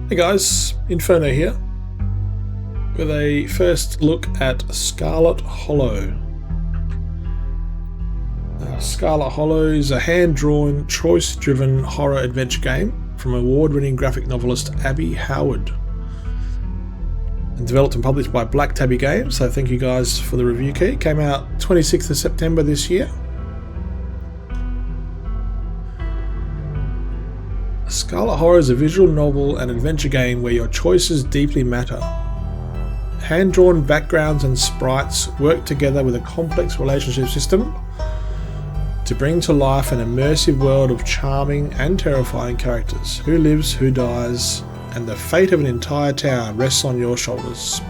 Hey guys, Inferno here with a first look at Scarlet Hollow. Scarlet Hollow is a hand-drawn, choice-driven horror adventure game from award-winning graphic novelist Abby Howard. And developed and published by Black Tabby Games, so thank you guys for the review key. Came out 26th of September this year. Scarlet Horror is a visual novel and adventure game where your choices deeply matter. Hand-drawn backgrounds and sprites work together with a complex relationship system to bring to life an immersive world of charming and terrifying characters. Who lives, who dies, and the fate of an entire town rests on your shoulders.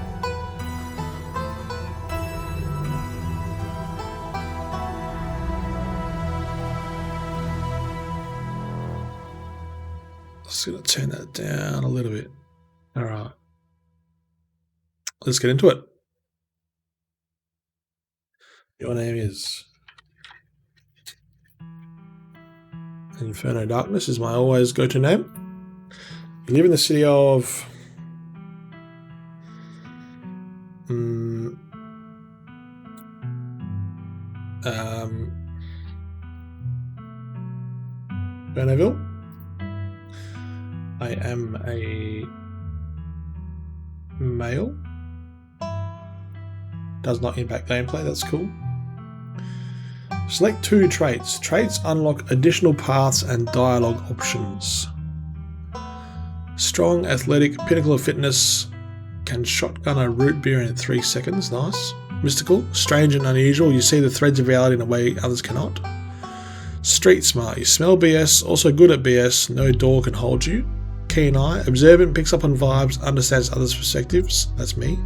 Just going to turn that down a little bit. Alright. Let's get into it. Your name is Inferno Darkness is my always go-to name. You live in the city of Bernaville. I am a male. Does not impact gameplay, that's cool. Select 2 traits. Traits unlock additional paths and dialogue options. Strong, athletic, pinnacle of fitness, can shotgun a root beer in 3 seconds, nice. Mystical, strange and unusual, you see the threads of reality in a way others cannot. Street smart, you smell BS, also good at BS, no door can hold you. Keen eye, observant, picks up on vibes, understands others' perspectives, that's me.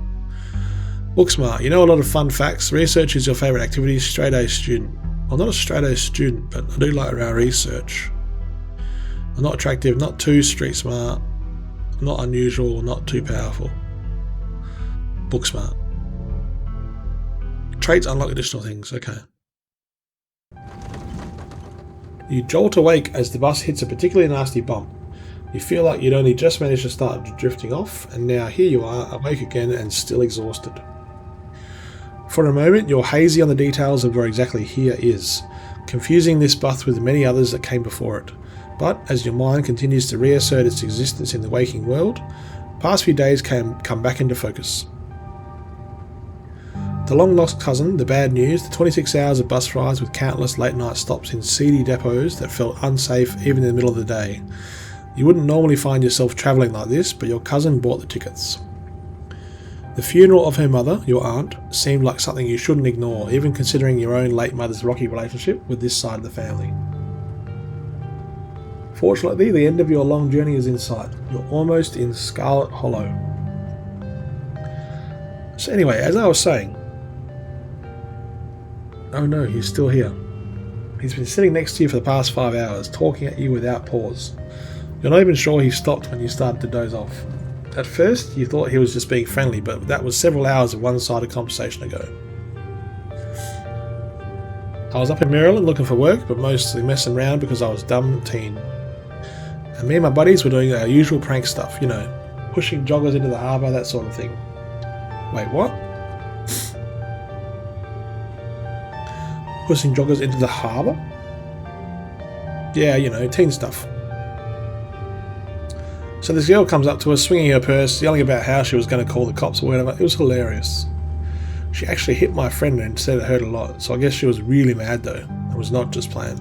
Book smart, you know a lot of fun facts, research is your favourite activity, straight A student. Well, not a straight A student, but I do like our research. I'm not attractive, not too street smart, not unusual, not too powerful. Book smart. Traits unlock additional things, okay. You jolt awake as the bus hits a particularly nasty bump. You feel like you'd only just managed to start drifting off, and now here you are, awake again and still exhausted. For a moment, you're hazy on the details of where exactly here is, confusing this bus with many others that came before it. But as your mind continues to reassert its existence in the waking world, past few days can come back into focus. The long-lost cousin, the bad news, the 26 hours of bus rides with countless late-night stops in seedy depots that felt unsafe even in the middle of the day. You wouldn't normally find yourself travelling like this, but your cousin bought the tickets. The funeral of her mother, your aunt, seemed like something you shouldn't ignore, even considering your own late mother's rocky relationship with this side of the family. Fortunately, the end of your long journey is in sight. You're almost in Scarlet Hollow. So anyway, as I was saying... Oh no, he's still here. He's been sitting next to you for the past 5 hours, talking at you without pause. You're not even sure he stopped when you started to doze off. At first, you thought he was just being friendly, but that was several hours of one-sided conversation ago. I was up in Maryland looking for work, but mostly messing around because I was a dumb teen. And me and my buddies were doing our usual prank stuff, you know, pushing joggers into the harbour, that sort of thing. Wait, what? Pushing joggers into the harbour? Yeah, you know, teen stuff. So this girl comes up to us, swinging her purse, yelling about how she was going to call the cops or whatever. It was hilarious. She actually hit my friend and said it hurt a lot, so I guess she was really mad though. It was not just playing.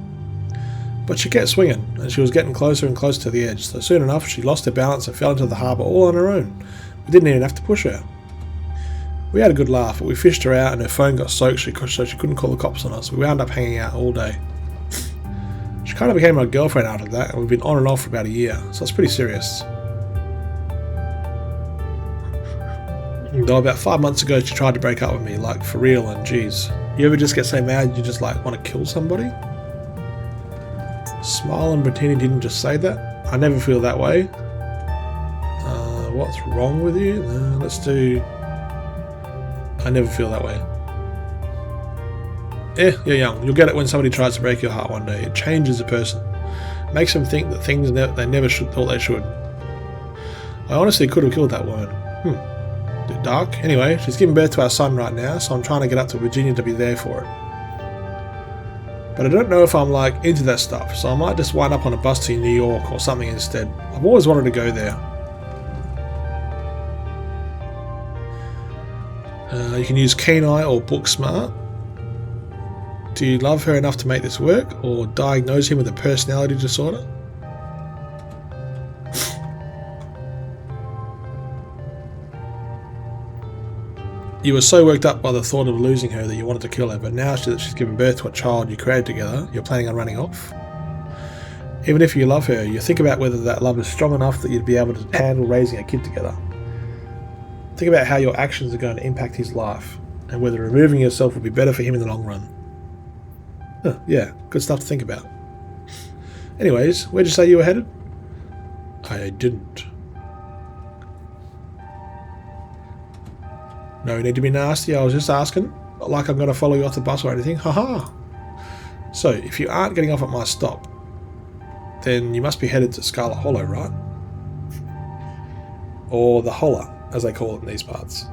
But she kept swinging, and she was getting closer and closer to the edge, so soon enough she lost her balance and fell into the harbour all on her own. We didn't even have to push her. We had a good laugh, but we fished her out and her phone got soaked so she couldn't call the cops on us. We wound up hanging out all day. She kind of became my girlfriend after that, and we've been on and off for about a year, so it's pretty serious. Though about 5 months ago she tried to break up with me, like for real, and geez. You ever just get so mad you just like want to kill somebody? Smile and pretend he didn't just say that. I never feel that way. What's wrong with you? Let's do... I never feel that way. Yeah, you're young. You'll get it when somebody tries to break your heart one day. It changes a person. Makes them think that things they never thought they should. I honestly could have killed that woman. Bit dark. Anyway, she's giving birth to our son right now, so I'm trying to get up to Virginia to be there for it. But I don't know if I'm like into that stuff, so I might just wind up on a bus to New York or something instead. I've always wanted to go there. You can use Keen Eye or Booksmart. Do you love her enough to make this work, or diagnose him with a personality disorder? You were so worked up by the thought of losing her that you wanted to kill her, but now that she's given birth to a child you created together, you're planning on running off? Even if you love her, you think about whether that love is strong enough that you'd be able to handle raising a kid together. Think about how your actions are going to impact his life, and whether removing yourself will be better for him in the long run. Huh, yeah, good stuff to think about. Anyways, where'd you say you were headed? I didn't. No need to be nasty, I was just asking. Not like I'm going to follow you off the bus or anything. Haha! So, if you aren't getting off at my stop, then you must be headed to Scarlet Hollow, right? Or the Holler, as they call it in these parts.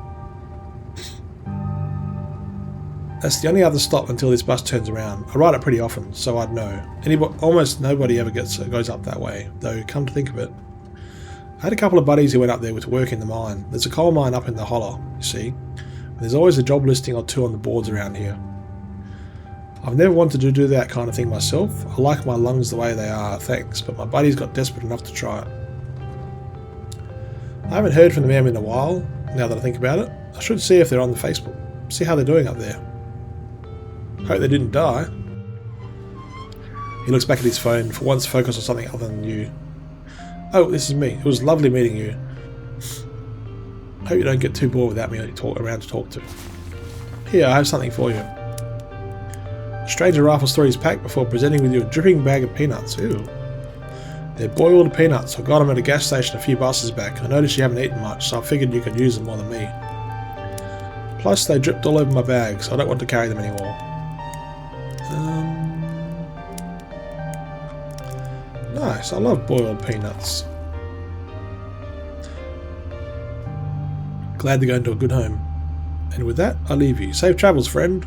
That's the only other stop until this bus turns around. I ride it pretty often, so I'd know. Almost nobody ever goes up that way, though come to think of it. I had a couple of buddies who went up there to work in the mine. There's a coal mine up in the Hollow, you see. There's always a job listing or two on the boards around here. I've never wanted to do that kind of thing myself. I like my lungs the way they are, thanks, but my buddies got desperate enough to try it. I haven't heard from them in a while, now that I think about it. I should see if they're on the Facebook. See how they're doing up there. Hope they didn't die. He looks back at his phone, for once focused on something other than you. Oh, this is me. It was lovely meeting you. Hope you don't get too bored without me around to talk to. Here, I have something for you. The stranger rifles through his pack before presenting with you a dripping bag of peanuts. Ew. They're boiled peanuts. I got them at a gas station a few buses back. I noticed you haven't eaten much, so I figured you could use them more than me. Plus, they dripped all over my bag, so I don't want to carry them anymore. Nice, I love boiled peanuts. Glad to go into a good home. And with that, I leave you. Safe travels, friend.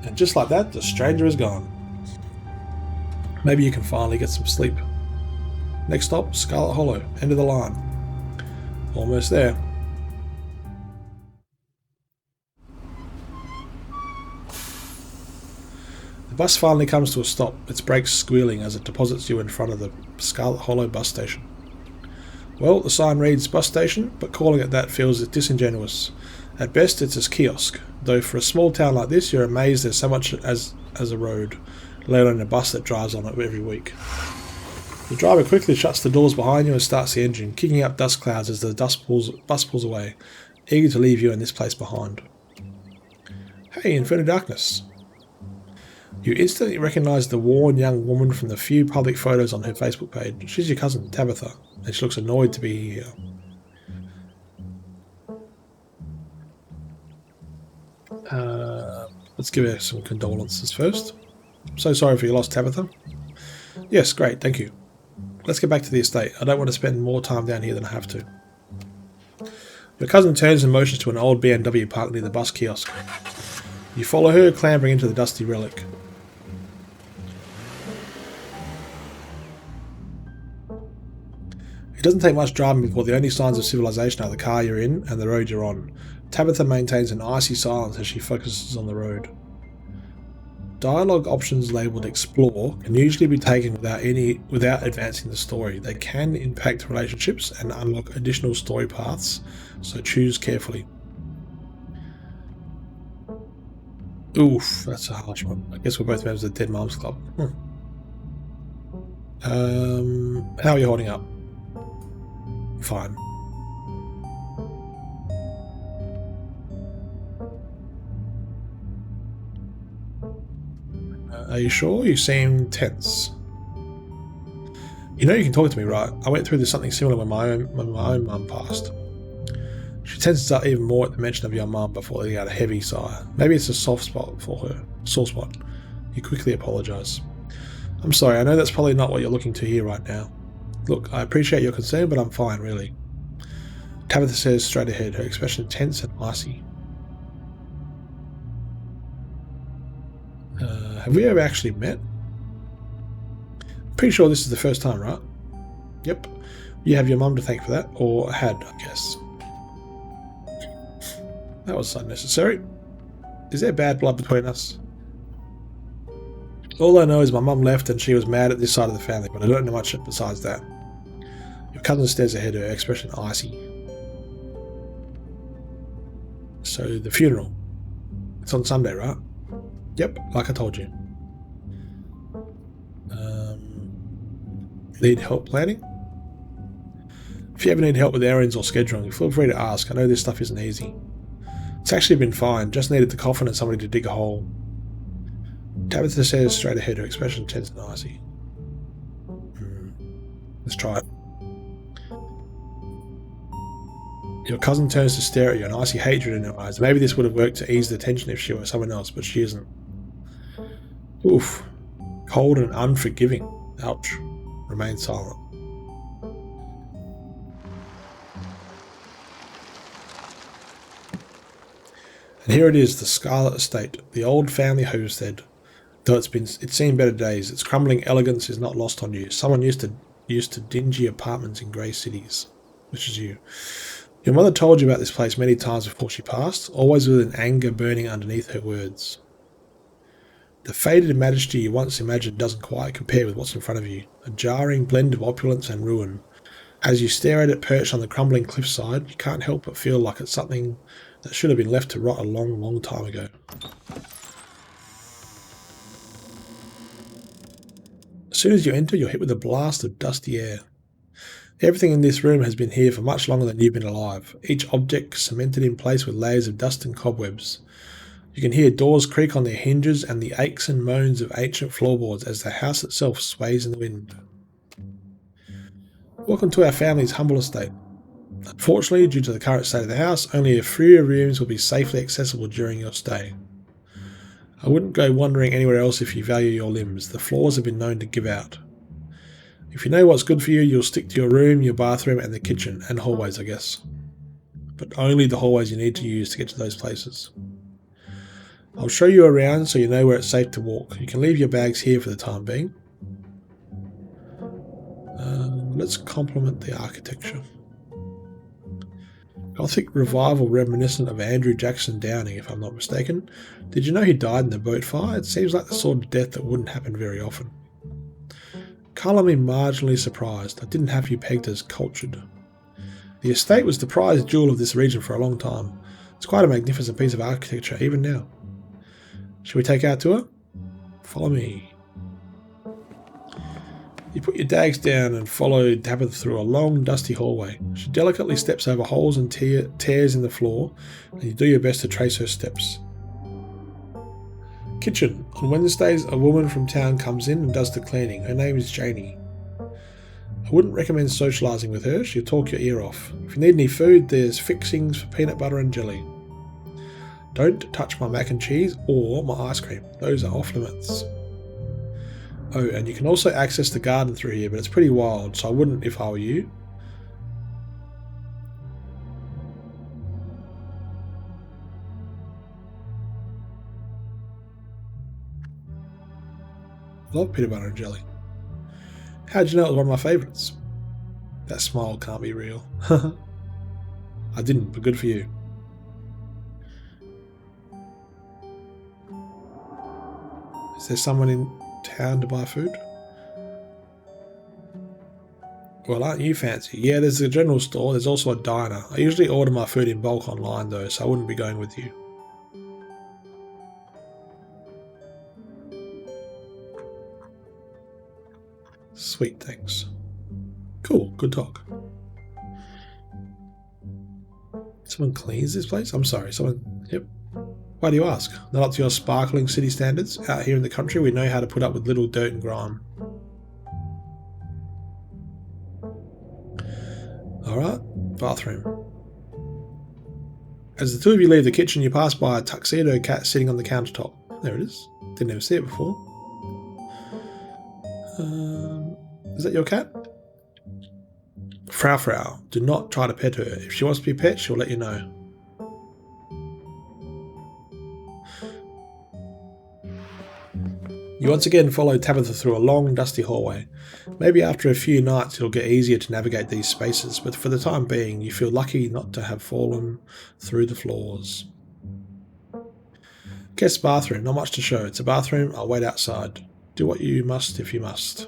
And just like that, the stranger is gone. Maybe you can finally get some sleep. Next stop, Scarlet Hollow. End of the line. Almost there. The bus finally comes to a stop, its brakes squealing as it deposits you in front of the Scarlet Hollow bus station. Well, the sign reads bus station, but calling it that feels disingenuous. At best, it's a kiosk, though for a small town like this, you're amazed there's so much as a road, let alone a bus that drives on it every week. The driver quickly shuts the doors behind you and starts the engine, kicking up dust clouds as the bus pulls away, eager to leave you in this place behind. Hey, Inferno Darkness. You instantly recognise the worn young woman from the few public photos on her Facebook page. She's your cousin, Tabitha, and she looks annoyed to be here. Let's give her some condolences first. I'm so sorry for your loss, Tabitha. Yes, great, thank you. Let's get back to the estate. I don't want to spend more time down here than I have to. Your cousin turns and motions to an old BMW parked near the bus kiosk. You follow her, clambering into the dusty relic. It doesn't take much driving before the only signs of civilization are the car you're in and the road you're on. Tabitha maintains an icy silence as she focuses on the road. Dialogue options labelled Explore can usually be taken without advancing the story. They can impact relationships and unlock additional story paths, so choose carefully. Oof, that's a harsh one. I guess we're both members of the Dead Moms Club. How are you holding up? Fine. Are you sure? You seem tense. You know you can talk to me, right? I went through something similar when my own mum passed. She tenses up even more at the mention of your mum before letting out a heavy sigh. Maybe it's a soft spot for her. Sore spot. You quickly apologise. I'm sorry, I know that's probably not what you're looking to hear right now. Look, I appreciate your concern, but I'm fine, really. Tabitha says straight ahead, her expression tense and icy. Have we ever actually met? Pretty sure this is the first time, right? Yep. You have your mum to thank for that, or had, I guess. That was unnecessary. Is there bad blood between us? All I know is my mum left and she was mad at this side of the family, but I don't know much besides that. Your cousin stares ahead, her expression icy. So, the funeral. It's on Sunday, right? Yep, like I told you. Need help planning? If you ever need help with errands or scheduling, feel free to ask. I know this stuff isn't easy. It's actually been fine, just needed the coffin and somebody to dig a hole. Tabitha says straight ahead, her expression tense and icy. Let's try it. Your cousin turns to stare at you, an icy hatred in her eyes. Maybe this would have worked to ease the tension if she were someone else, but she isn't. Oof. Cold and unforgiving. Ouch. Remain silent. And here it is, the Scarlet Estate, the old family homestead. Though it's seen better days, its crumbling elegance is not lost on you. Someone used to dingy apartments in grey cities, which is you. Your mother told you about this place many times before she passed, always with an anger burning underneath her words. The faded majesty you once imagined doesn't quite compare with what's in front of you, a jarring blend of opulence and ruin. As you stare at it perched on the crumbling cliffside, you can't help but feel like it's something that should have been left to rot a long, long time ago. As soon as you enter, you're hit with a blast of dusty air. Everything in this room has been here for much longer than you've been alive, each object cemented in place with layers of dust and cobwebs. You can hear doors creak on their hinges and the aches and moans of ancient floorboards as the house itself sways in the wind. Welcome to our family's humble estate. Unfortunately, due to the current state of the house, only a few rooms will be safely accessible during your stay. I wouldn't go wandering anywhere else if you value your limbs. The floors have been known to give out. If you know what's good for you, you'll stick to your room, your bathroom, and the kitchen, and hallways, I guess. But only the hallways you need to use to get to those places. I'll show you around so you know where it's safe to walk. You can leave your bags here for the time being. Let's compliment the architecture. Gothic revival reminiscent of Andrew Jackson Downing, if I'm not mistaken. Did you know he died in a boat fire? It seems like the sort of death that wouldn't happen very often. Colour me marginally surprised. I didn't have you pegged as cultured. The estate was the prized jewel of this region for a long time. It's quite a magnificent piece of architecture, even now. Shall we take our tour? Follow me. You put your dags down and follow Tabitha through a long, dusty hallway. She delicately steps over holes and tears in the floor, and you do your best to trace her steps. Kitchen. On Wednesdays, a woman from town comes in and does the cleaning. Her name is Janie. I wouldn't recommend socialising with her. She'll talk your ear off. If you need any food, there's fixings for peanut butter and jelly. Don't touch my mac and cheese or my ice cream. Those are off limits. Oh, and you can also access the garden through here, but it's pretty wild, so I wouldn't if I were you. I love peanut butter and jelly. How'd you know it was one of my favourites? That smile can't be real. I didn't, but good for you. Is there someone in town to buy food? Well, aren't you fancy? Yeah, there's a general store. There's also a diner. I usually order my food in bulk online though, so I wouldn't be going with you. Sweet, thanks. Cool, good talk. Someone cleans this place? I'm sorry, someone... Yep. Why do you ask? Not up to your sparkling city standards? Out here in the country, we know how to put up with little dirt and grime. Alright, bathroom. As the two of you leave the kitchen, you pass by a tuxedo cat sitting on the countertop. There it is. Didn't ever see it before. Is that your cat? Frau. Do not try to pet her. If she wants to be pet, she'll let you know. You once again follow Tabitha through a long, dusty hallway. Maybe after a few nights it'll get easier to navigate these spaces, but for the time being you feel lucky not to have fallen through the floors. Guest bathroom, not much to show. It's a bathroom, I'll wait outside. Do what you must if you must.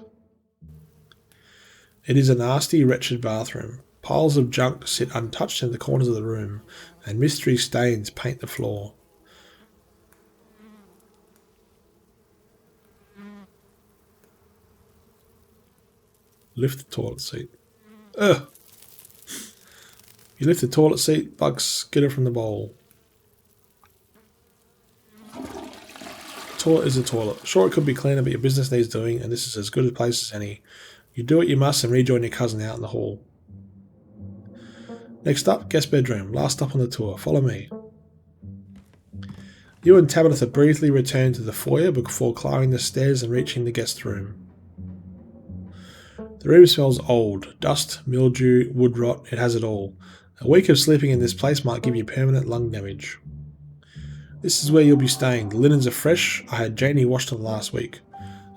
It is a nasty, wretched bathroom. Piles of junk sit untouched in the corners of the room, and mystery stains paint the floor. Lift the toilet seat. Ugh! You lift the toilet seat, bugs skitter from the bowl. Toilet is a toilet. Sure, it could be cleaner, but your business needs doing, and this is as good a place as any. You do what you must and rejoin your cousin out in the hall. Next up, guest bedroom. Last stop on the tour. Follow me. You and Tabitha briefly return to the foyer before climbing the stairs and reaching the guest room. The room smells old. Dust, mildew, wood rot, it has it all. A week of sleeping in this place might give you permanent lung damage. This is where you'll be staying. The linens are fresh. I had Janie wash them last week.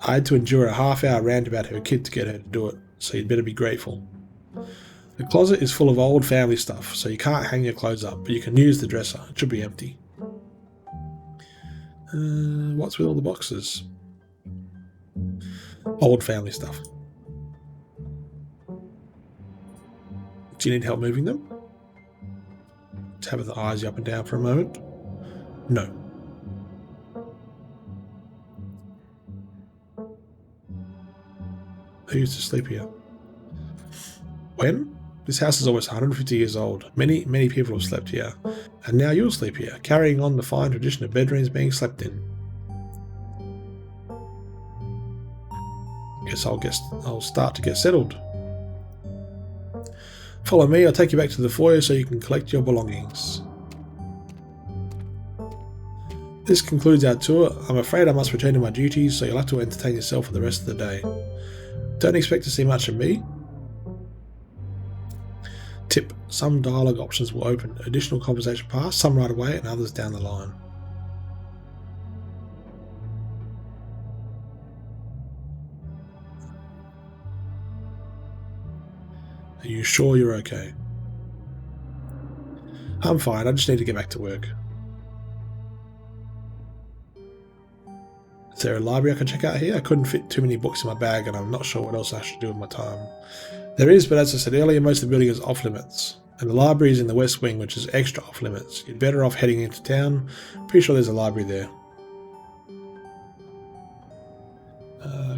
I had to endure a half-hour rant about her kid to get her to do it, so you'd better be grateful. The closet is full of old family stuff, so you can't hang your clothes up, but you can use the dresser. It should be empty. What's with all the boxes? Old family stuff. Do you need help moving them? Tabitha eyes you up and down for a moment. No. Who used to sleep here? When? This house is almost 150 years old. Many people have slept here. And now you'll sleep here, carrying on the fine tradition of bedrooms being slept in. Guess I'll start to get settled. Follow me, I'll take you back to the foyer so you can collect your belongings. This concludes our tour. I'm afraid I must return to my duties, so you'll have to entertain yourself for the rest of the day. Don't expect to see much of me. Tip: some dialogue options will open additional conversation paths, some right away and others down the line. Are you sure you're okay? I'm fine, I just need to get back to work. Is there a library I can check out here? I couldn't fit too many books in my bag and I'm not sure what else I should do with my time. There is, but as I said earlier, most of the building is off limits. And the library is in the west wing, which is extra off limits. You're better off heading into town. Pretty sure there's a library there.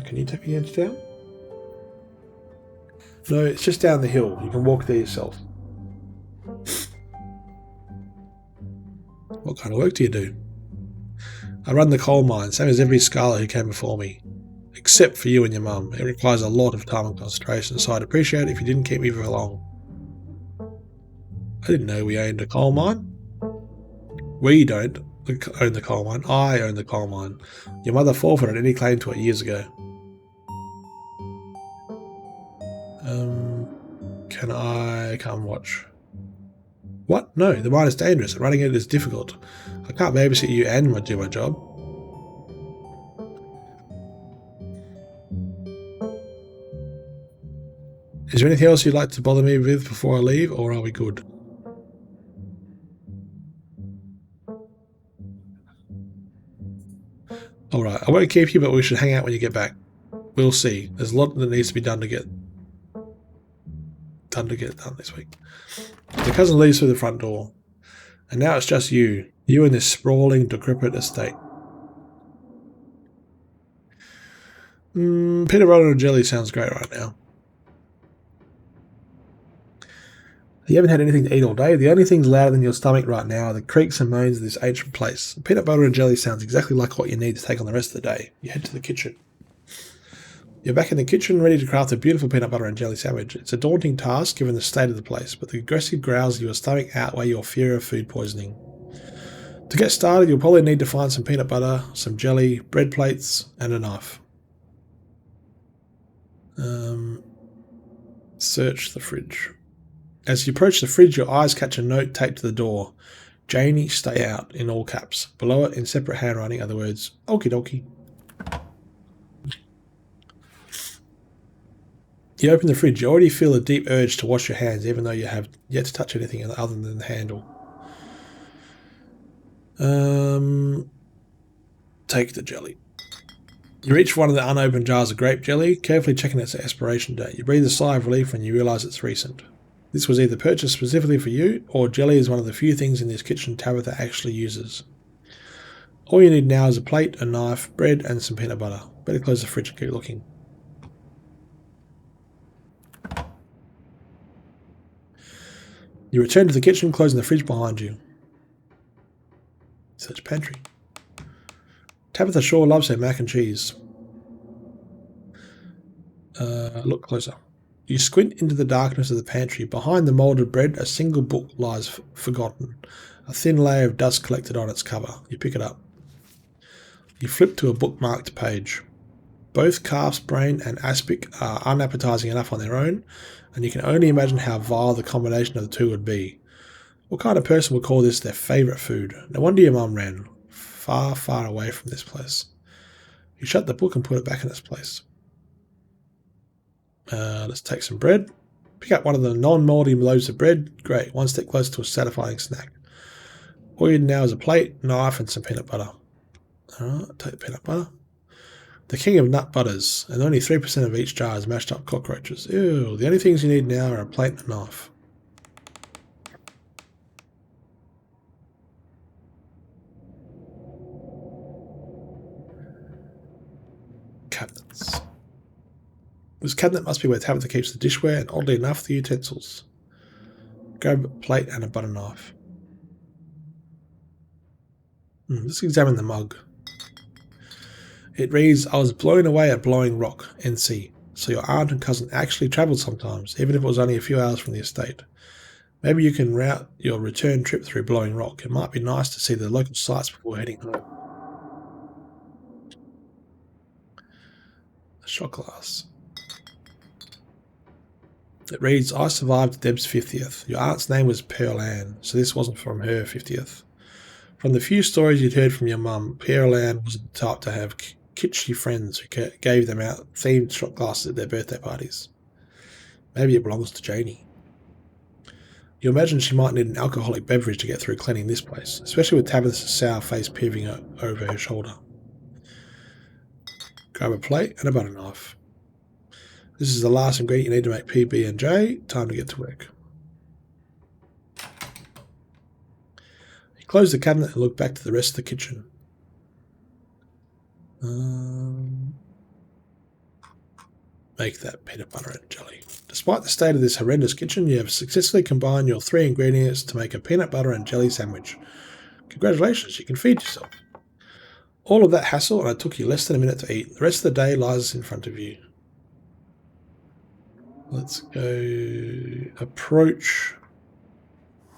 Can you take me into town? No, it's just down the hill. You can walk there yourself. What kind of work do you do? I run the coal mine, same as every Scarlet who came before me. Except for you and your mum. It requires a lot of time and concentration, so I'd appreciate it if you didn't keep me for long. I didn't know we owned a coal mine. We don't own the coal mine. I own the coal mine. Your mother forfeited any claim to it years ago. Can I come watch? What? No, the mine is dangerous and running it is difficult. I can't babysit you and do my job. Is there anything else you'd like to bother me with before I leave, or are we good? Alright, I won't keep you, but we should hang out when you get back. We'll see. There's a lot that needs to be done to get done this week. The cousin leaves through the front door. And now it's just you. You and this sprawling, decrepit estate. Peanut butter and jelly sounds great right now. You haven't had anything to eat all day. The only things louder than your stomach right now are the creaks and moans of this ancient place. Peanut butter and jelly sounds exactly like what you need to take on the rest of the day. You head to the kitchen. You're back in the kitchen, ready to craft a beautiful peanut butter and jelly sandwich. It's a daunting task given the state of the place, but the aggressive growls of your stomach outweigh your fear of food poisoning. To get started, you'll probably need to find some peanut butter, some jelly, bread plates, and a knife. Search the fridge. As you approach the fridge, your eyes catch a note taped to the door. Janie, stay out, in all caps. Below it, in separate handwriting, are the words, okie dokie. You open the fridge. You already feel a deep urge to wash your hands, even though you have yet to touch anything other than the handle. Take the jelly. You reach for one of the unopened jars of grape jelly, carefully checking its expiration date. You breathe a sigh of relief when you realise it's recent. This was either purchased specifically for you, or jelly is one of the few things in this kitchen Tabitha actually uses. All you need now is a plate, a knife, bread, and some peanut butter. Better close the fridge and keep looking. You return to the kitchen, closing the fridge behind you. Search pantry. Tabitha sure loves her mac and cheese. Look closer. You squint into the darkness of the pantry. Behind the moulded bread, a single book lies forgotten. A thin layer of dust collected on its cover. You pick it up. You flip to a bookmarked page. Both calf's brain and aspic are unappetizing enough on their own, and you can only imagine how vile the combination of the two would be. What kind of person would call this their favourite food? No wonder your mum ran far, far away from this place. You shut the book and put it back in its place. Let's take some bread. Pick up one of the non-mouldy loaves of bread. Great, one step closer to a satisfying snack. All you need now is a plate, knife, and some peanut butter. Alright, take the peanut butter. The king of nut butters, and only 3% of each jar is mashed up cockroaches. Ew, the only things you need now are a plate and a knife. Cabinets. This cabinet must be where Tabitha keeps the dishware and, oddly enough, the utensils. Grab a plate and a butter knife. Let's examine the mug. It reads, I was blown away at Blowing Rock, NC. So your aunt and cousin actually travelled sometimes, even if it was only a few hours from the estate. Maybe you can route your return trip through Blowing Rock. It might be nice to see the local sights before heading home. A shot glass. It reads, I survived Deb's 50th. Your aunt's name was Pearl Ann, so this wasn't from her 50th. From the few stories you'd heard from your mum, Pearl Ann wasn't the type to have kitschy friends who gave them out themed shot glasses at their birthday parties. Maybe it belongs to Janie. You imagine she might need an alcoholic beverage to get through cleaning this place, especially with Tabitha's sour face peering over her shoulder. Grab a plate and a butter knife. This is the last ingredient you need to make PB&J. Time to get to work. You close the cabinet and look back to the rest of the kitchen. Make that peanut butter and jelly. Despite the state of this horrendous kitchen, you have successfully combined your 3 ingredients to make a peanut butter and jelly sandwich. Congratulations, you can feed yourself. All of that hassle and it took you less than a minute to eat. The rest of the day lies in front of you. Let's go approach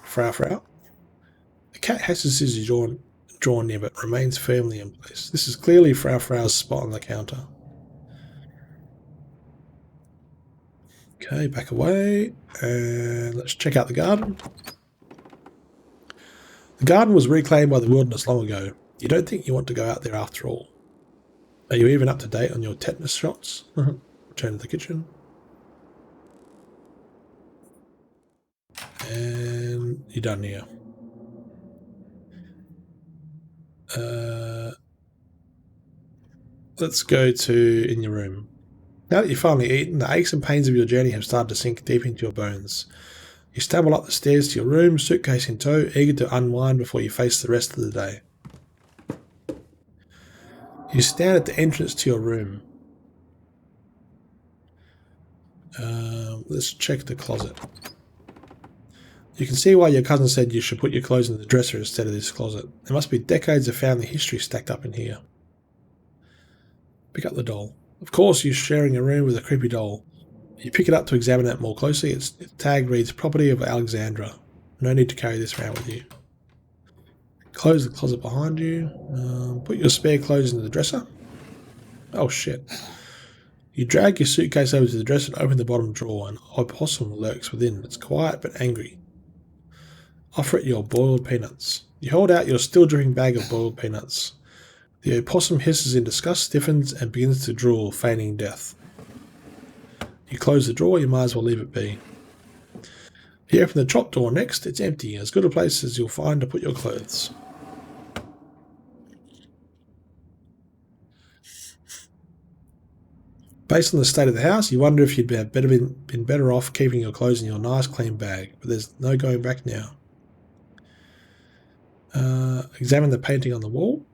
Frau Frau. The cat has his scissors drawn near but remains firmly in place. This is clearly Frau Frau's spot on the counter. Okay, back away and let's check out the garden. The garden was reclaimed by the wilderness long ago. You don't think you want to go out there after all. Are you even up to date on your tetanus shots? Return to the kitchen. And you're done here. Let's go to in your room. Now that you've finally eaten, the aches and pains of your journey have started to sink deep into your bones. You stumble up the stairs to your room, suitcase in tow, eager to unwind before you face the rest of the day. You stand at the entrance to your room. Let's check the closet. You can see why your cousin said you should put your clothes in the dresser instead of this closet. There must be decades of family history stacked up in here. Pick up the doll. Of course, you're sharing a room with a creepy doll. You pick it up to examine it more closely. Its tag reads, Property of Alexandra. No need to carry this around with you. Close the closet behind you. Put your spare clothes into the dresser. Oh shit. You drag your suitcase over to the dresser and open the bottom drawer. An opossum lurks within. It's quiet but angry. Offer it your boiled peanuts. You hold out your still dripping bag of boiled peanuts. The opossum hisses in disgust, stiffens, and begins to drool, feigning death. You close the drawer, you might as well leave it be. You open the top drawer next, it's empty, as good a place as you'll find to put your clothes. Based on the state of the house, you wonder if you'd have been better off keeping your clothes in your nice clean bag, but there's no going back now. Examine the painting on the wall.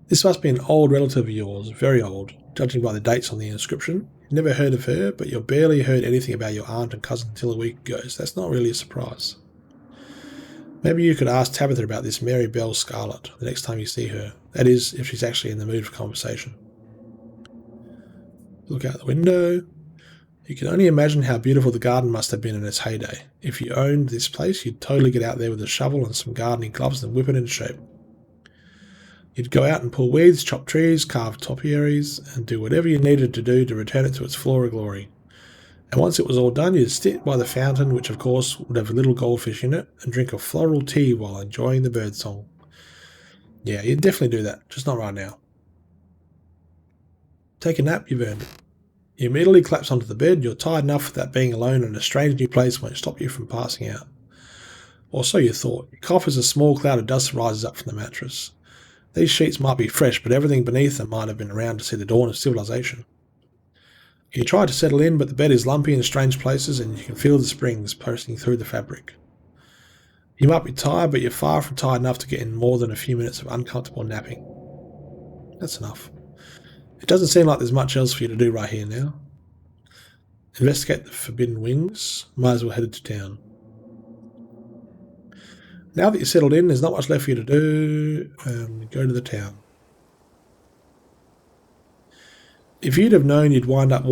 This must be an old relative of yours, very old, judging by the dates on the inscription. You've never heard of her, but you've barely heard anything about your aunt and cousin until a week ago, so that's not really a surprise. Maybe you could ask Tabitha about this Mary Bell Scarlet the next time you see her. That is, if she's actually in the mood for conversation. Look out the window. You can only imagine how beautiful the garden must have been in its heyday. If you owned this place, you'd totally get out there with a shovel and some gardening gloves and whip it into shape. You'd go out and pull weeds, chop trees, carve topiaries, and do whatever you needed to do to return it to its flora glory. And once it was all done, you'd sit by the fountain, which of course would have a little goldfish in it, and drink a floral tea while enjoying the birdsong. Yeah, you'd definitely do that, just not right now. Take a nap, you've earned it. You immediately collapse onto the bed. You're tired enough that being alone in a strange new place won't stop you from passing out. Or so you thought. You cough as a small cloud of dust rises up from the mattress. These sheets might be fresh, but everything beneath them might have been around to see the dawn of civilization. You try to settle in, but the bed is lumpy in strange places and you can feel the springs posting through the fabric. You might be tired, but you're far from tired enough to get in more than a few minutes of uncomfortable napping. That's enough. It doesn't seem like there's much else for you to do right here now. Investigate the forbidden wings. Might as well head to town. Now that you're settled in, there's not much left for you to do. Go to the town. If you'd have known you'd wind up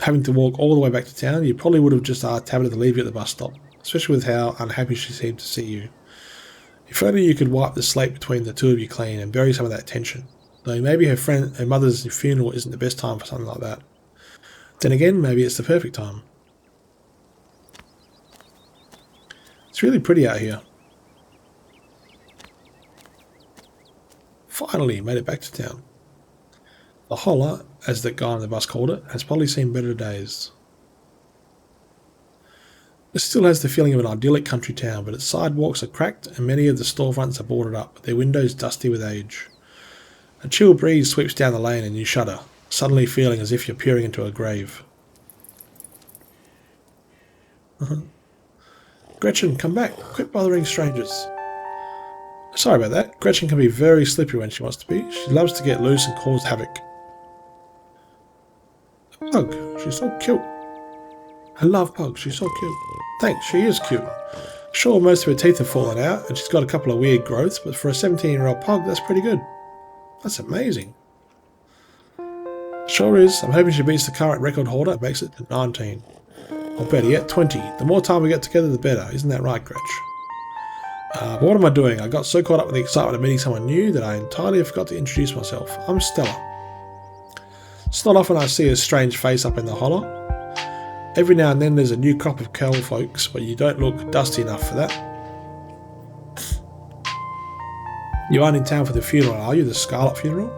having to walk all the way back to town, you probably would have just asked Tabitha to leave you at the bus stop, especially with how unhappy she seemed to see you. If only you could wipe the slate between the two of you clean and bury some of that tension. Though maybe her mother's funeral isn't the best time for something like that. Then again, maybe it's the perfect time. It's really pretty out here. Finally, made it back to town. The Holler, as the guy on the bus called it, has probably seen better days. It still has the feeling of an idyllic country town, but its sidewalks are cracked and many of the storefronts are boarded up, their windows dusty with age. A chill breeze sweeps down the lane and you shudder, suddenly feeling as if you're peering into a grave. Gretchen, come back. Quit bothering strangers. Sorry about that. Gretchen can be very slippery when she wants to be. She loves to get loose and cause havoc. Pug, she's so cute. I love Pug, she's so cute. Thanks, she is cute. Sure, most of her teeth have fallen out and she's got a couple of weird growths, but for a 17-year-old Pug, that's pretty good. That's amazing. Sure is. I'm hoping she beats the current record holder and makes it to 19. Or better yet, 20. The more time we get together, the better. Isn't that right, Gretch? But what am I doing? I got so caught up with the excitement of meeting someone new that I entirely forgot to introduce myself. I'm Stella. It's not often I see a strange face up in the Holler. Every now and then there's a new crop of cattle folks, but you don't look dusty enough for that. You aren't in town for the funeral, are you? The Scarlet funeral?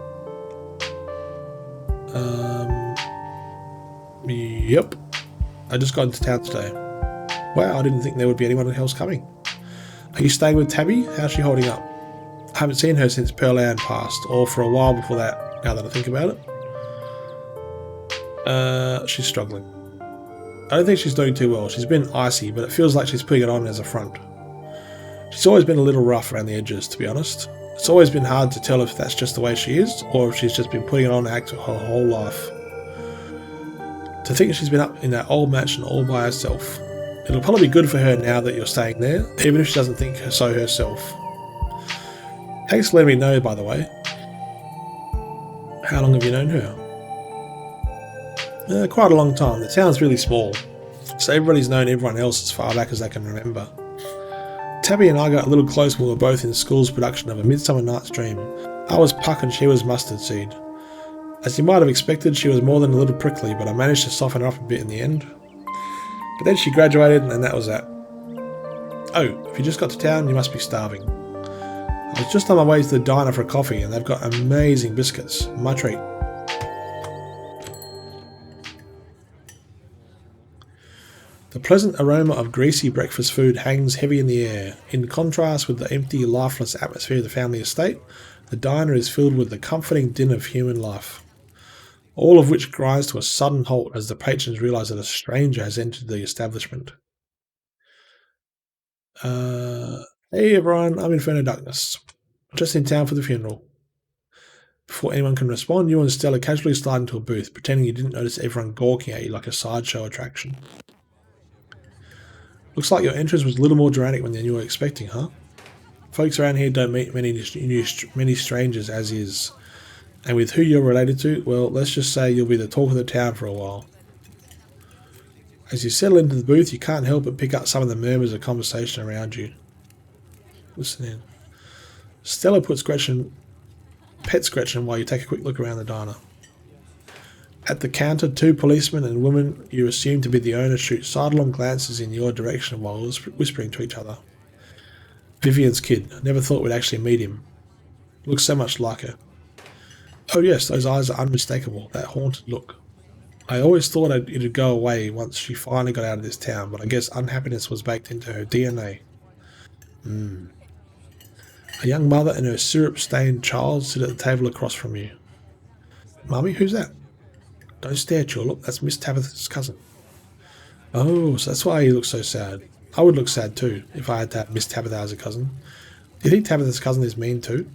Yep. I just got into town today. Wow, I didn't think there would be anyone else coming. Are you staying with Tabby? How's she holding up? I haven't seen her since Pearl Ann passed, or for a while before that, now that I think about it. She's struggling. I don't think she's doing too well. She's been icy, but it feels like she's putting it on as a front. She's always been a little rough around the edges, to be honest. It's always been hard to tell if that's just the way she is, or if she's just been putting it on act her whole life. To think she's been up in that old mansion all by herself. It'll probably be good for her now that you're staying there, even if she doesn't think so herself. Thanks for letting me know, by the way. How long have you known her? Quite a long time. The town's really small, so everybody's known everyone else as far back as they can remember. Tabby and I got a little close when we were both in school's production of A Midsummer Night's Dream. I was Puck and she was Mustard Seed. As you might have expected, she was more than a little prickly, but I managed to soften her up a bit in the end. But then she graduated and that was that. Oh, if you just got to town, you must be starving. I was just on my way to the diner for a coffee and they've got amazing biscuits. My treat. The pleasant aroma of greasy breakfast food hangs heavy in the air. In contrast with the empty, lifeless atmosphere of the family estate, the diner is filled with the comforting din of human life. All of which grinds to a sudden halt as the patrons realise that a stranger has entered the establishment. Hey everyone, I'm Inferno Darkness. Just in town for the funeral. Before anyone can respond, you and Stella casually slide into a booth, pretending you didn't notice everyone gawking at you like a sideshow attraction. Looks like your entrance was a little more dramatic than you were expecting, huh? Folks around here don't meet many strangers as is. And with who you're related to, well, let's just say you'll be the talk of the town for a while. As you settle into the booth, you can't help but pick up some of the murmurs of conversation around you. Listen in. Stella puts pets Gretchen while you take a quick look around the diner. At the counter, two policemen and women you assume to be the owner shoot sidelong glances in your direction while whispering to each other. Vivian's kid. I never thought we'd actually meet him. Looks so much like her. Oh yes, those eyes are unmistakable, that haunted look. I always thought it'd go away once she finally got out of this town, but I guess unhappiness was baked into her DNA. A young mother and her syrup-stained child sit at the table across from you. Mummy, who's that? Don't stare, Look, that's Miss Tabitha's cousin. Oh, so that's why he looks so sad. I would look sad too, if I had to have Miss Tabitha as a cousin. Do you think Tabitha's cousin is mean too?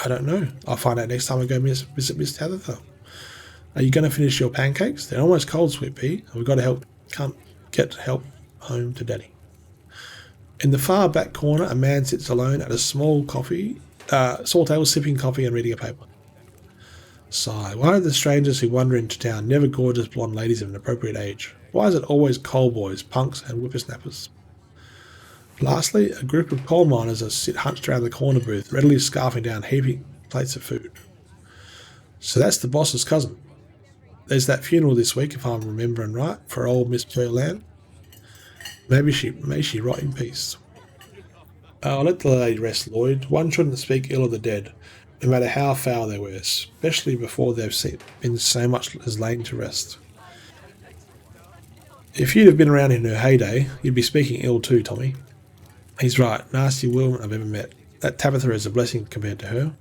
I don't know. I'll find out next time I go visit Miss Tabitha. Are you going to finish your pancakes? They're almost cold, Sweet Pea. We've got to get help home to Daddy. In the far back corner, a man sits alone at a small table sipping coffee and reading a paper. Sigh. Why are the strangers who wander into town never gorgeous blonde ladies of an appropriate age? Why is it always coal boys, punks and whippersnappers? Lastly, a group of coal miners sit hunched around the corner booth, readily scarfing down heaping plates of food. So that's the boss's cousin. There's that funeral this week, if I'm remembering right, for old Miss Pearland. May she rot in peace. I'll let the lady rest, Lloyd. One shouldn't speak ill of the dead, no matter how foul they were, especially before they've been so much as laid to rest. If you'd have been around in her heyday, you'd be speaking ill too, Tommy. He's right, nasty woman I've ever met. That Tabitha is a blessing compared to her.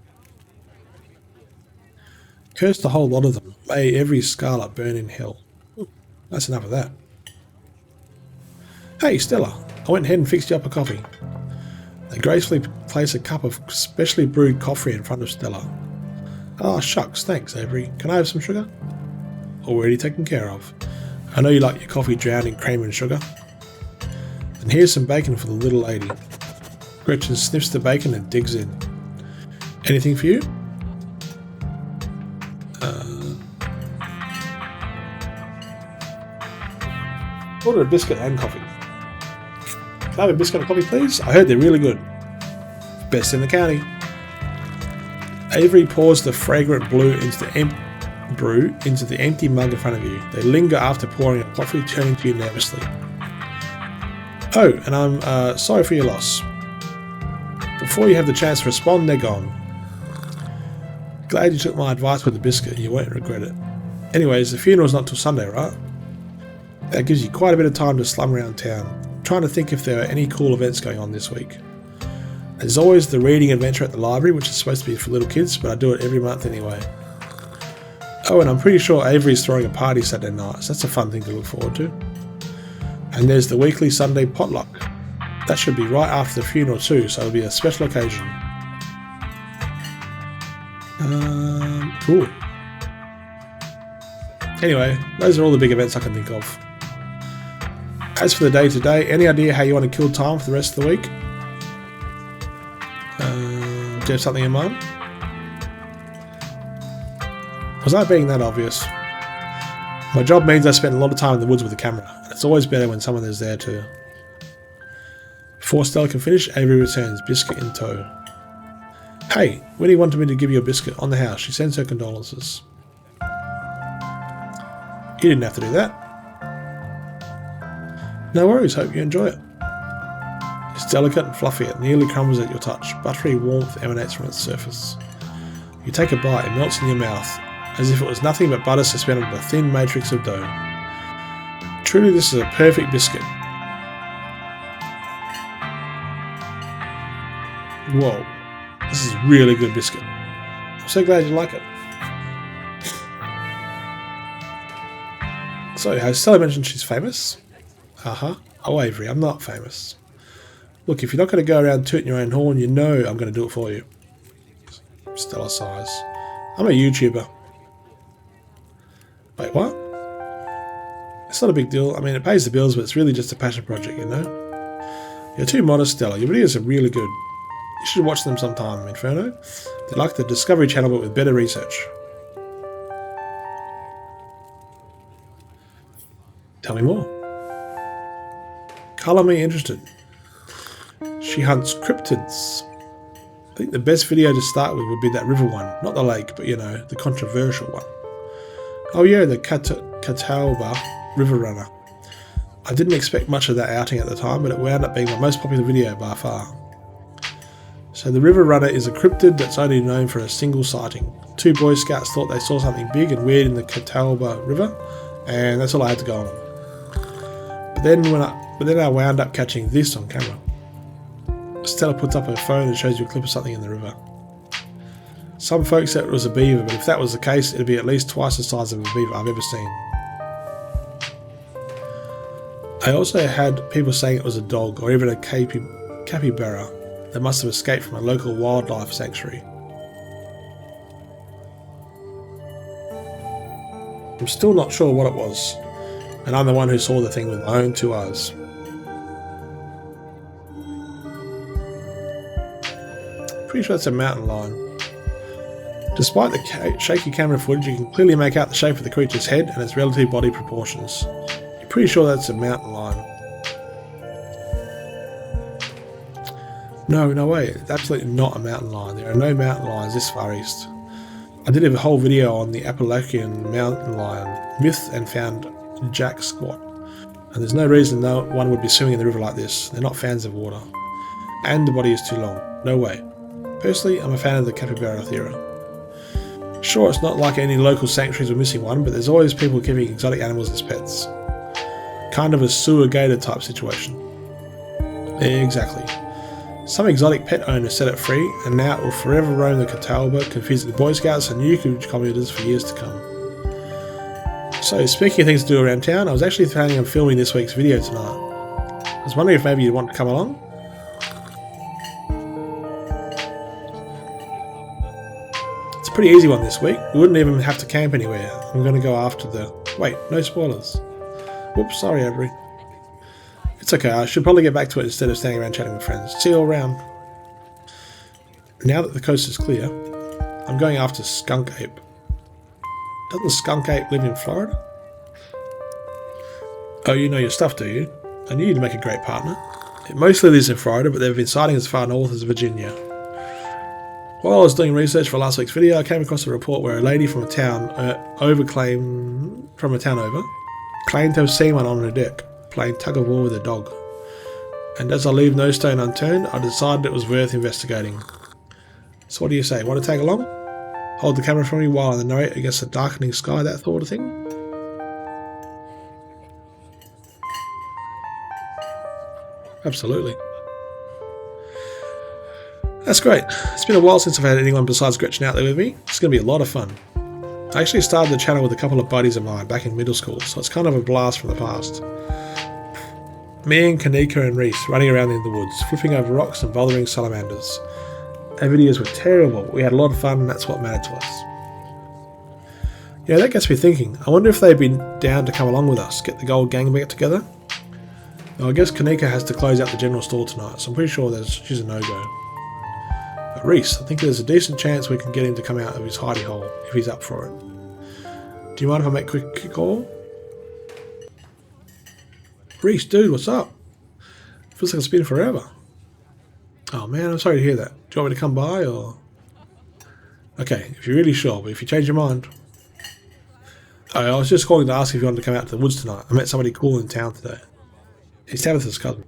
Curse the whole lot of them. May every Scarlet burn in hell. That's enough of that. Hey, Stella. I went ahead and fixed you up a coffee. They gracefully place a cup of specially brewed coffee in front of Stella. Oh, shucks. Thanks, Avery. Can I have some sugar? Already taken care of. I know you like your coffee drowned in cream and sugar. And here's some bacon for the little lady. Gretchen sniffs the bacon and digs in. Anything for you? Order a biscuit and coffee. Can I have a biscuit and coffee, please? I heard they're really good. Best in the county. Avery pours the fragrant brew into the empty mug in front of you. They linger after pouring a coffee, turning to you nervously. Oh, and I'm sorry for your loss. Before you have the chance to respond, they're gone. Glad you took my advice with the biscuit. You won't regret it. Anyways, the funeral's not till Sunday, right? That gives you quite a bit of time to slum around town. I'm trying to think if there are any cool events going on this week. There's always the reading adventure at the library, which is supposed to be for little kids, but I do it every month anyway. Oh, and I'm pretty sure Avery's throwing a party Saturday night, so that's a fun thing to look forward to. And there's the weekly Sunday potluck. That should be right after the funeral too, so it'll be a special occasion. Cool. Anyway, those are all the big events I can think of. As for the day today, any idea how you want to kill time for the rest of the week? Do you have something in mind? Was I being that obvious? My job means I spend a lot of time in the woods with the camera, and it's always better when someone is there too. Before Stella can finish, Avery returns, Biscuit in tow. Hey, Winnie wanted me to give you a biscuit on the house. She sends her condolences. You didn't have to do that. No worries, hope you enjoy it. It's delicate and fluffy, it nearly crumbles at your touch. Buttery warmth emanates from its surface. You take a bite, it melts in your mouth, as if it was nothing but butter suspended in a thin matrix of dough. Truly, this is a perfect biscuit. Whoa, this is really good biscuit. I'm so glad you like it. So, has Stella mentioned she's famous? Oh, Avery, I'm not famous. Look, if you're not going to go around tooting your own horn, you know I'm going to do it for you. Stella sighs. I'm a YouTuber. Wait, what? It's not a big deal. I mean, it pays the bills, but it's really just a passion project, you know? You're too modest, Stella. Your videos are really good. You should watch them sometime, Inferno. They're like the Discovery Channel, but with better research. Tell me more. Colour me interested. She hunts cryptids. I think the best video to start with would be that river one. Not the lake, but you know, the controversial one. Oh yeah, the Catawba River Runner. I didn't expect much of that outing at the time, but it wound up being my most popular video by far. So the River Runner is a cryptid that's only known for a single sighting. 2 Boy Scouts thought they saw something big and weird in the Catawba River, and that's all I had to go on. But then I wound up catching this on camera. Stella puts up her phone and shows you a clip of something in the river. Some folks said it was a beaver, but if that was the case, it'd be at least twice the size of a beaver I've ever seen. I also had people saying it was a dog, or even a capybara that must have escaped from a local wildlife sanctuary. I'm still not sure what it was, and I'm the one who saw the thing with my own 2 eyes. Pretty sure that's a mountain lion. Despite the shaky camera footage, you can clearly make out the shape of the creature's head and its relative body proportions. You're pretty sure that's a mountain lion. No way, it's absolutely not a mountain lion. There are no mountain lions this far east. I did a whole video on the Appalachian mountain lion myth and found jack squat. And there's no reason no one would be swimming in the river like this. They're not fans of water. And the body is too long. No way. Personally, I'm a fan of the capybara theory. Sure, it's not like any local sanctuaries are missing one, but there's always people keeping exotic animals as pets. Kind of a sewer gator type situation. Exactly. Some exotic pet owner set it free, and now it will forever roam the Catawba, confusing Boy Scouts and YouTube commenters for years to come. So, speaking of things to do around town, I was actually planning on filming this week's video tonight. I was wondering if maybe you'd want to come along? It's a pretty easy one this week. We wouldn't even have to camp anywhere. I'm going to go after the... Wait, no spoilers. Whoops, sorry Avery. It's okay, I should probably get back to it instead of standing around chatting with friends. See you all around. Now that the coast is clear, I'm going after skunk ape. Doesn't skunk ape live in Florida? Oh, you know your stuff, do you? I knew you'd make a great partner. It mostly lives in Florida, but there have been sightings as far north as Virginia. While I was doing research for last week's video, I came across a report where a lady from a town claimed to have seen one on her deck, playing tug of war with a dog. And as I leave no stone unturned, I decided it was worth investigating. So what do you say? Want to tag along? Hold the camera from me while I narrate against the darkening sky, that sort of thing? Absolutely. That's great. It's been a while since I've had anyone besides Gretchen out there with me. It's going to be a lot of fun. I actually started the channel with a couple of buddies of mine back in middle school, so it's kind of a blast from the past. Me and Kanika and Reese running around in the woods, flipping over rocks and bothering salamanders. Our videos were terrible, but we had a lot of fun and that's what mattered to us. Yeah, that gets me thinking. I wonder if they'd be down to come along with us, get the gold gang back together? Well, I guess Kanika has to close out the general store tonight, so I'm pretty sure she's a no-go. But Reese, I think there's a decent chance we can get him to come out of his hidey hole, if he's up for it. Do you mind if I make a quick call? Reese, dude, what's up? Feels like it's been forever. Oh man, I'm sorry to hear that. Do you want me to come by or? Okay, if you're really sure, but if you change your mind. Oh, I was just calling to ask if you wanted to come out to the woods tonight. I met somebody cool in town today. He's Tabitha's cousin.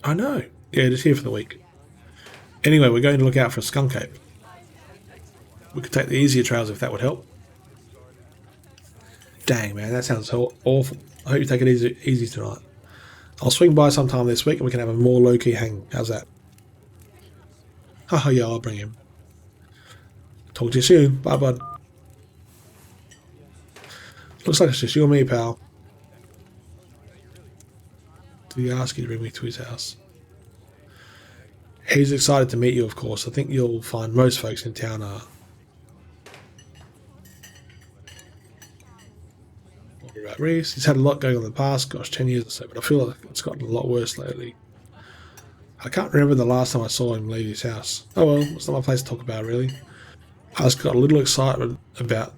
I know. Yeah, just here for the week. Anyway, we're going to look out for a skunk ape. We could take the easier trails if that would help. Dang, man, that sounds awful. I hope you take it easy tonight. I'll swing by sometime this week and we can have a more low-key hang. How's that? Haha, yeah, I'll bring him. Talk to you soon. Bye, bud. Looks like it's just you and me, pal. Did he ask you to bring me to his house? He's excited to meet you, of course. I think you'll find most folks in town are. What about Reese? He's had a lot going on in the past, gosh, 10 years or so, but I feel like it's gotten a lot worse lately. I can't remember the last time I saw him leave his house. Oh well, it's not my place to talk about, really. I just got a little excitement about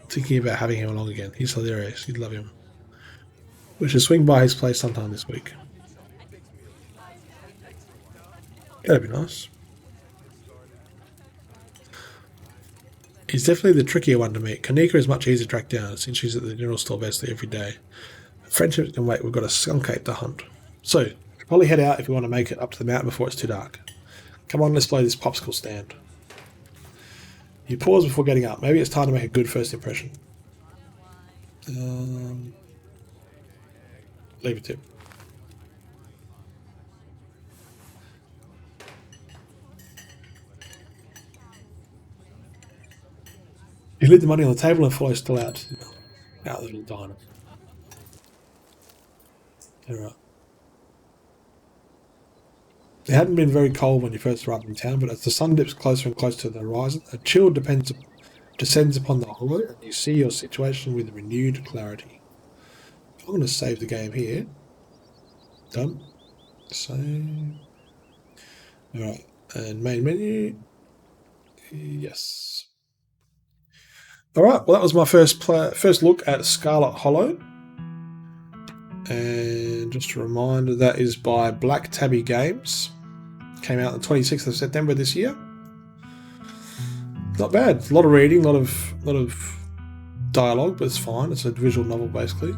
thinking about having him along again. He's hilarious. You'd love him. We should swing by his place sometime this week. That'd be nice. He's definitely the trickier one to meet. Kanika is much easier to track down since she's at the general store basically every day. Friendships can wait. We've got a skunk ape to hunt. So, probably head out if we want to make it up to the mountain before it's too dark. Come on, let's play this popsicle stand. You pause before getting up. Maybe it's time to make a good first impression. Leave it to him. You leave the money on the table and follow still out the little diner. Alright. It hadn't been very cold when you first arrived in town, but as the sun dips closer and closer to the horizon, a chill descends upon the hollow, and you see your situation with renewed clarity. I'm going to save the game here. Done. Save. Alright, and main menu. Yes. Alright, well that was my first look at Scarlet Hollow. And just a reminder, that is by Black Tabby Games. Came out on the 26th of September this year. Not bad. A lot of reading, a lot of dialogue, but it's fine. It's a visual novel basically.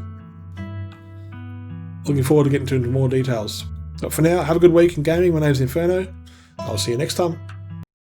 Looking forward to getting into more details. But for now, have a good week in gaming. My name's Inferno. I'll see you next time.